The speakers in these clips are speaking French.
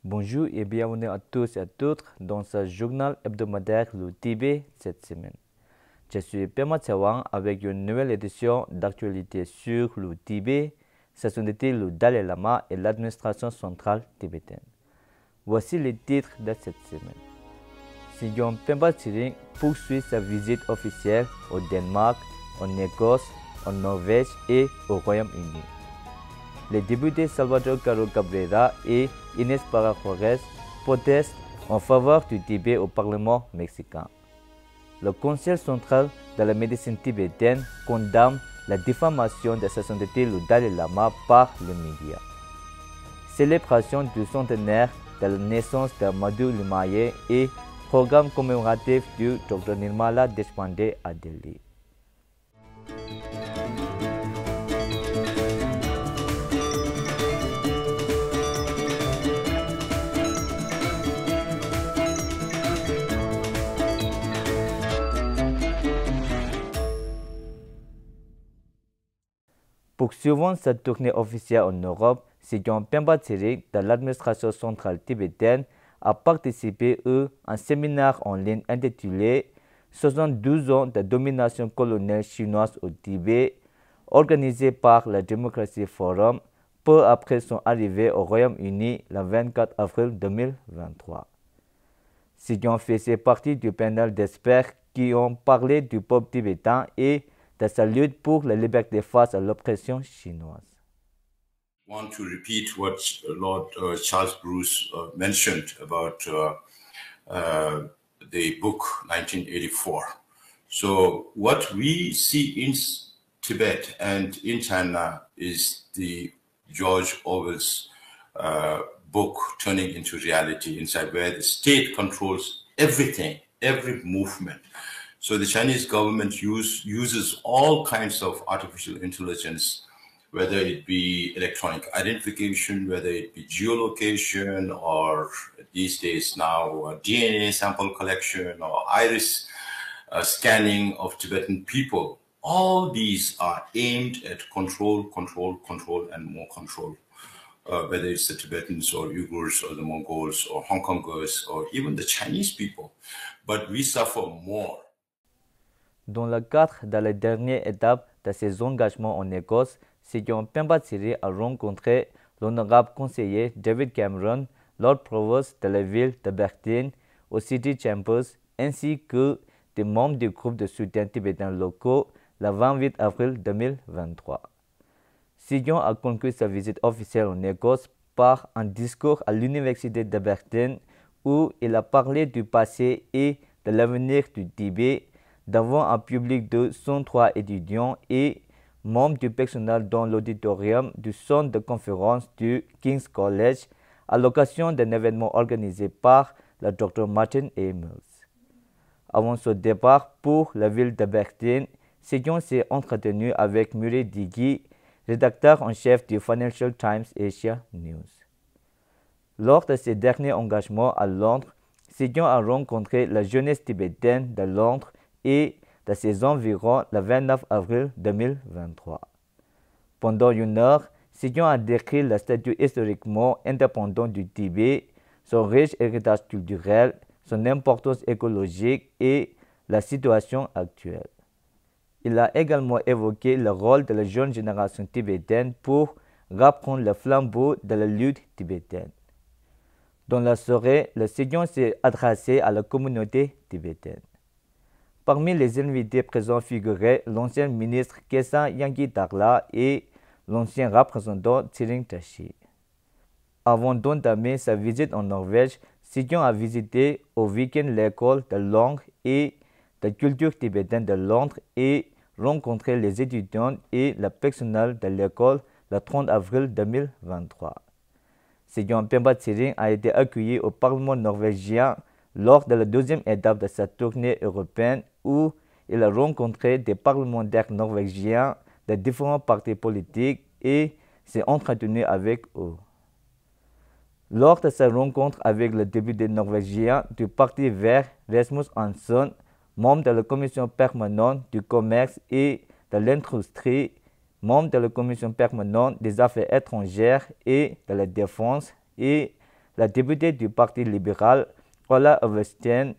Bonjour et bienvenue à tous et à toutes dans ce journal hebdomadaire le Tibet cette semaine. Je suis Pema Tsawang avec une nouvelle édition d'actualité sur le Tibet, saison d'été le Dalai Lama et l'administration centrale tibétaine. Voici les titres de cette semaine. Sigyong Pemba Tsering poursuit sa visite officielle au Danemark, en Écosse, en Norvège et au Royaume-Uni. Les députés Salvador Caro Cabrera et Inés Parra Juárez protestent en faveur du Tibet au Parlement mexicain. Le Conseil central de la médecine tibétaine condamne la diffamation de sa sainteté le Dalai Lama par les médias. Célébration du centenaire de la naissance de Madhu Limaye et programme commémoratif du Dr Nirmala Deshpande à Delhi. Poursuivant sa tournée officielle en Europe, Sigyong Pemba Tsering de l'administration centrale tibétaine a participé à un séminaire en ligne intitulé 72 ans de domination coloniale chinoise au Tibet, organisé par la Democracy Forum peu après son arrivée au Royaume-Uni le 24 avril 2023. Sigyong faisait partie du panel d'experts qui ont parlé du peuple tibétain et de sa lutte pour la liberté face à l'oppression chinoise. I want to repeat what Lord Charles Bruce mentioned about the book 1984. So what we see in Tibet and in China is the George Orwell's book turning into reality inside, where the state controls everything, every movement. So the Chinese government uses all kinds of artificial intelligence, whether it be electronic identification, whether it be geolocation, or these days now DNA sample collection or iris scanning of Tibetan people. All these are aimed at control, and more control. Whether it's the Tibetans or Uyghurs or the Mongols or Hong Kongers or even the Chinese people. But we suffer more. Dans le cadre de la dernière étape de ses engagements en Écosse, Sigyong Pemba Tsering a rencontré l'honorable conseiller David Cameron, Lord Provost de la ville de Berlin, au City Chambers, ainsi que des membres du groupe de soutien tibétain locaux le 28 avril 2023. Sigyong a conclu sa visite officielle en Écosse par un discours à l'université de Berlin où il a parlé du passé et de l'avenir du Tibet devant un public de 103 étudiants et membres du personnel dans l'auditorium du centre de conférence du King's College à l'occasion d'un événement organisé par le Dr Martin A. Mills. Avant son départ pour la ville de Berlin, Sigyong s'est entretenu avec Murray Diggy, rédacteur en chef du Financial Times Asia News. Lors de ses derniers engagements à Londres, Sigyong a rencontré la jeunesse tibétaine de Londres et de ses environs le 29 avril 2023. Pendant une heure, Sigyong a décrit le statut historiquement indépendant du Tibet, son riche héritage culturel, son importance écologique et la situation actuelle. Il a également évoqué le rôle de la jeune génération tibétaine pour reprendre le flambeau de la lutte tibétaine. Dans la soirée, le Sigyong s'est adressé à la communauté tibétaine. Parmi les invités présents figuraient l'ancien ministre Kesa Yangi Darla et l'ancien représentant Tsering Tashi. Avant d'entamer sa visite en Norvège, Sigyong a visité au week-end l'école de langue et de culture tibétaine de Londres et rencontré les étudiants et le personnel de l'école le 30 avril 2023. Sigyong Pemba Tsering a été accueilli au Parlement norvégien lors de la deuxième étape de sa tournée européenne où il a rencontré des parlementaires norvégiens de différents partis politiques et s'est entretenu avec eux. Lors de sa rencontre avec le député norvégien du Parti vert Rasmus Hansson, membre de la commission permanente du commerce et de l'industrie, membre de la commission permanente des affaires étrangères et de la défense et la députée du Parti libéral, Ola Everstein,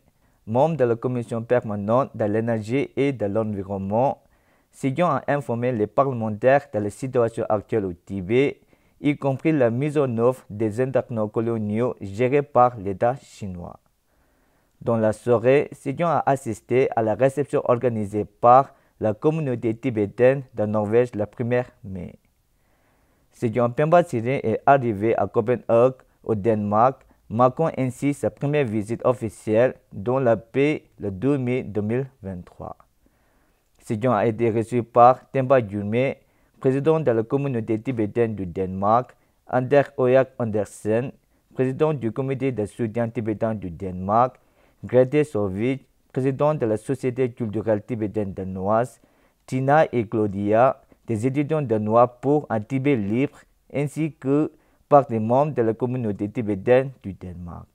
membre de la commission permanente de l'énergie et de l'environnement, Sejong a informé les parlementaires de la situation actuelle au Tibet, y compris la mise en œuvre des internats coloniaux gérés par l'État chinois. Dans la soirée, Sejong a assisté à la réception organisée par la communauté tibétaine de Norvège le 1er mai. Sejong Pemba Tsiri est arrivé à Copenhague, au Danemark, marquant ainsi sa première visite officielle dans la paix le 2 mai 2023. Sejong a été reçu par Temba Gyulme, président de la communauté tibétaine du Danemark, Anders Oyak Andersen, président du comité de soutien tibétain du Danemark, Grete Sovich, président de la Société culturelle tibétaine danoise, Tina et Claudia, des étudiants danois pour un Tibet libre, ainsi que par des membres de la communauté tibétaine du Danemark.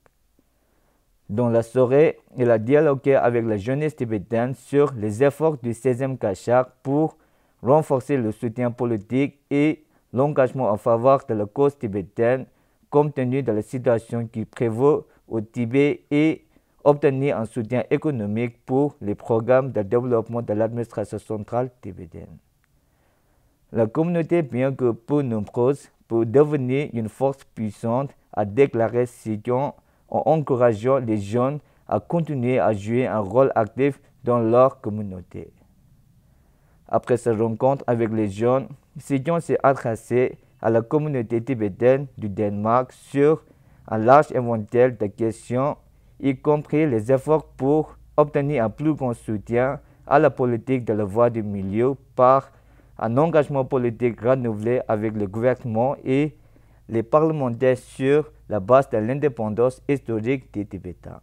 Dans la soirée, il a dialogué avec la jeunesse tibétaine sur les efforts du 16e Kachak pour renforcer le soutien politique et l'engagement en faveur de la cause tibétaine, compte tenu de la situation qui prévaut au Tibet, et obtenir un soutien économique pour les programmes de développement de l'administration centrale tibétaine. La communauté, bien que peu nombreuse, peut devenir une force puissante, a déclaré Sejong, en encourageant les jeunes à continuer à jouer un rôle actif dans leur communauté. Après sa rencontre avec les jeunes, Sejong s'est adressé à la communauté tibétaine du Danemark sur un large éventail de questions, y compris les efforts pour obtenir un plus grand soutien à la politique de la voie du milieu par un engagement politique renouvelé avec le gouvernement et les parlementaires sur la base de l'indépendance historique des Tibétains.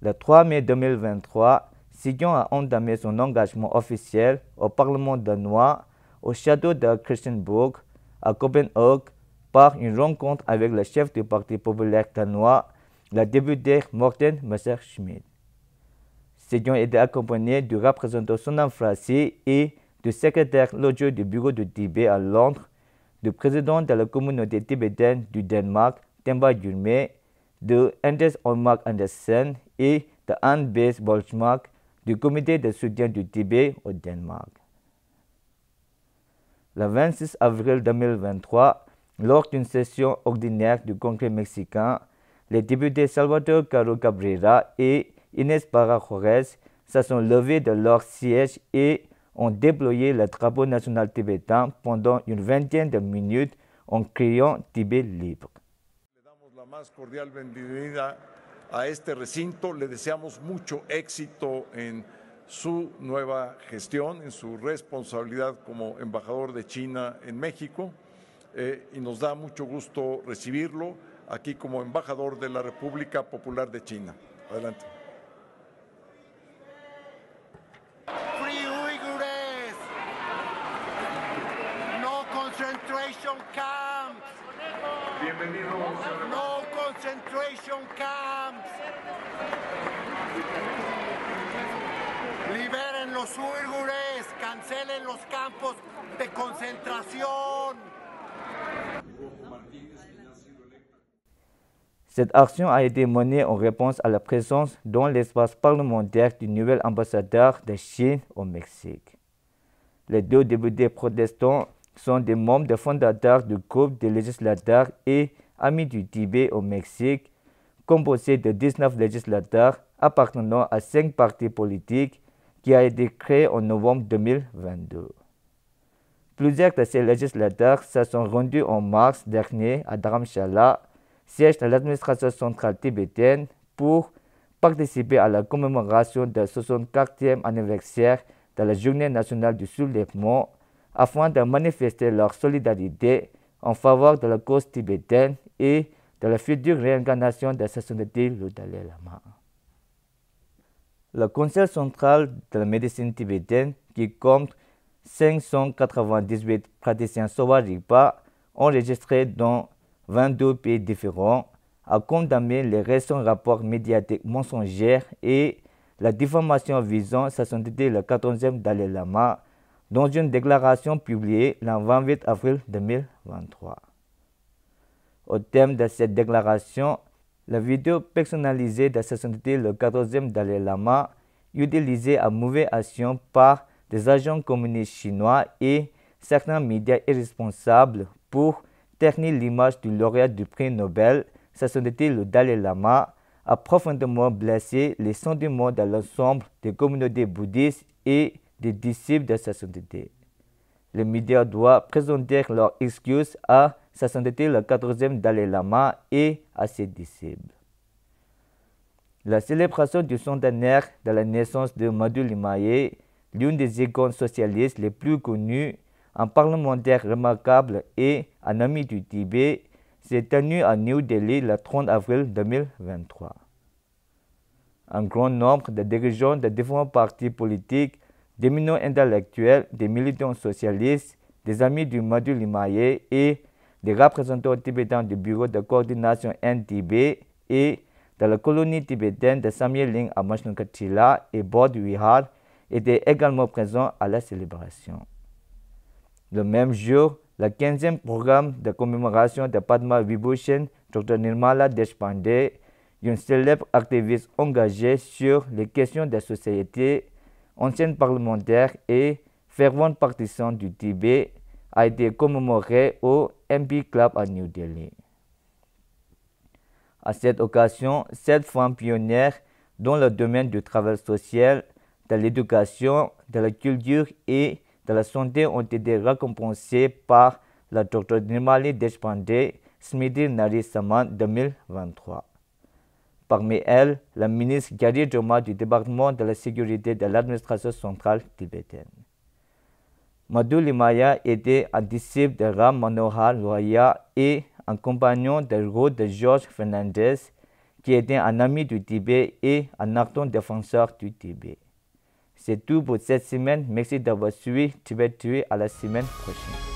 Le 3 mai 2023, Sejong a entamé son engagement officiel au Parlement danois au château de Christiansborg à Copenhague par une rencontre avec le chef du Parti populaire danois, la députée Morten Messerschmidt. Sejong était accompagné du représentant Sonam Frasi et du secrétaire logio du bureau du Tibet à Londres, du président de la communauté tibétaine du Danemark, Temba Gyulme, de Anders Oyak Andersen et de Anne Bes Bolsmark, du comité de soutien du Tibet au Danemark. Le 26 avril 2023, lors d'une session ordinaire du Congrès mexicain, les députés Salvador Caro Cabrera et Inés Parra Juárez se sont levés de leur siège et ont déployé le drapeau national tibétain pendant une vingtaine de minutes en criant Tibet libre. Le damos la más cordial bienvenida a este recinto, le deseamos mucho éxito en su nueva gestión, en su responsabilidad como embajador de China en México, y nos da mucho gusto recibirlo aquí como embajador de la República Popular de China. Adelante. Concentration camps. Bienvenido, señor. No concentration camps. Liberen los uigures, cancelen los campos de concentración. Cette action a été menée en réponse à la présence dans l'espace parlementaire du nouvel ambassadeur de Chine au Mexique. Les deux députés protestants sont des membres fondateurs du groupe des législateurs et amis du Tibet au Mexique, composé de 19 législateurs appartenant à 5 partis politiques, qui a été créé en novembre 2022. Plusieurs de ces législateurs se sont rendus en mars dernier à Dharamshala, siège de l'administration centrale tibétaine, pour participer à la commémoration du 64e anniversaire de la Journée nationale du soulèvement, afin de manifester leur solidarité en faveur de la cause tibétaine et de la future réincarnation de sa sainteté le Dalai Lama. Le Conseil central de la médecine tibétaine, qui compte 598 praticiens Sowa Rigpa enregistrés dans 22 pays différents, a condamné les récents rapports médiatiques mensongers et la diffamation visant sa sainteté le 14e Dalai Lama, dans une déclaration publiée le 28 avril 2023. Au terme de cette déclaration, la vidéo personnalisée de sa sainteté le 14e Dalai Lama, utilisée à mauvaise action par des agents communistes chinois et certains médias irresponsables pour ternir l'image du lauréat du prix Nobel, sa sainteté le Dalai Lama, a profondément blessé les sentiments de l'ensemble des communautés bouddhistes et des disciples de sa sainteté. Les médias doivent présenter leurs excuses à sa sainteté le 14e Dalai Lama et à ses disciples. La célébration du centenaire de la naissance de Madhu Limaye, l'une des icônes socialistes les plus connues, un parlementaire remarquable et un ami du Tibet, s'est tenue à New Delhi le 30 avril 2023. Un grand nombre de dirigeants de différents partis politiques, d'éminents intellectuels, des militants socialistes, des amis du Madhu Limaye et des représentants tibétains du bureau de coordination N-Tibet et de la colonie tibétaine de Samye Ling à Majnunkachila et Bodh Vihar étaient également présents à la célébration. Le même jour, le 15e programme de commémoration de Padma Vibhushan, Dr Nirmala Deshpande, une célèbre activiste engagée sur les questions de société, ancienne parlementaire et fervente partisane du Tibet, a été commémoré au MP Club à New Delhi. À cette occasion, 7 femmes pionnières dans le domaine du travail social, de l'éducation, de la culture et de la santé ont été récompensées par la Dr Nirmala Deshpande Smriti Nari Samman 2023. Parmi elles, la ministre Gari Joma du département de la sécurité de l'administration centrale tibétaine. Madhu Limaye était un disciple de Ram Manohar Lohia et un compagnon de route de George Fernandez, qui était un ami du Tibet et un ardent défenseur du Tibet. C'est tout pour cette semaine. Merci d'avoir suivi Tibet TV. À la semaine prochaine.